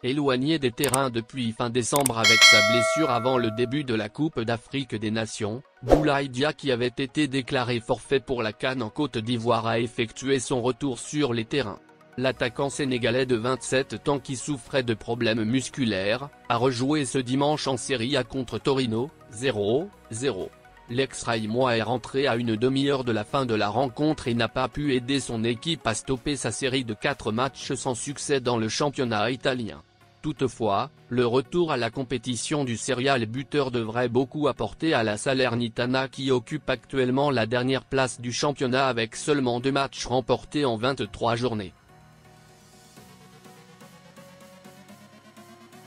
Éloigné des terrains depuis fin décembre avec sa blessure avant le début de la Coupe d'Afrique des Nations, Boulaye Dia qui avait été déclaré forfait pour la CAN en Côte d'Ivoire a effectué son retour sur les terrains. L'attaquant sénégalais de 27 ans qui souffrait de problèmes musculaires, a rejoué ce dimanche en Serie A contre Torino, 0-0. L'ex-Raïmois est rentré à une demi-heure de la fin de la rencontre et n'a pas pu aider son équipe à stopper sa série de 4 matchs sans succès dans le championnat italien. Toutefois, le retour à la compétition du serial buteur devrait beaucoup apporter à la Salernitana qui occupe actuellement la dernière place du championnat avec seulement 2 matchs remportés en 23 journées.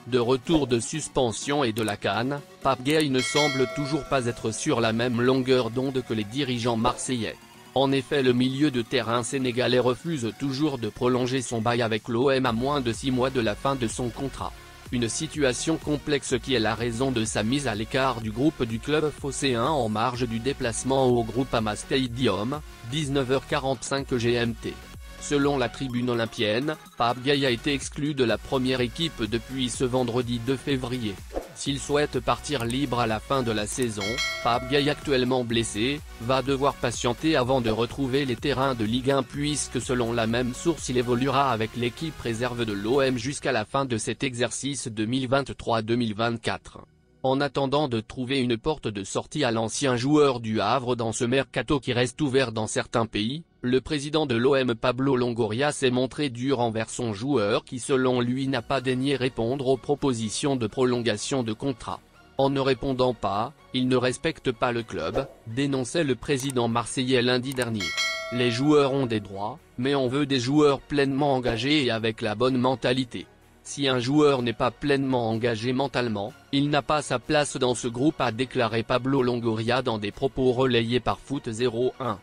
De retour de suspension et de la CAN, Pape Gueye ne semble toujours pas être sur la même longueur d'onde que les dirigeants marseillais. En effet, le milieu de terrain sénégalais refuse toujours de prolonger son bail avec l'OM à moins de 6 mois de la fin de son contrat. Une situation complexe qui est la raison de sa mise à l'écart du groupe du club phocéen en marge du déplacement au Groupama Stadium, 19h45 GMT. Selon la tribune olympienne, Pape Gueye a été exclu de la première équipe depuis ce vendredi 2 février. S'il souhaite partir libre à la fin de la saison, Pape Gueye actuellement blessé, va devoir patienter avant de retrouver les terrains de Ligue 1 puisque selon la même source il évoluera avec l'équipe réserve de l'OM jusqu'à la fin de cet exercice 2023-2024. En attendant de trouver une porte de sortie à l'ancien joueur du Havre dans ce mercato qui reste ouvert dans certains pays, le président de l'OM Pablo Longoria s'est montré dur envers son joueur qui selon lui n'a pas daigné répondre aux propositions de prolongation de contrat. En ne répondant pas, il ne respecte pas le club, dénonçait le président marseillais lundi dernier. Les joueurs ont des droits, mais on veut des joueurs pleinement engagés et avec la bonne mentalité. Si un joueur n'est pas pleinement engagé mentalement, il n'a pas sa place dans ce groupe, a déclaré Pablo Longoria dans des propos relayés par Foot 01.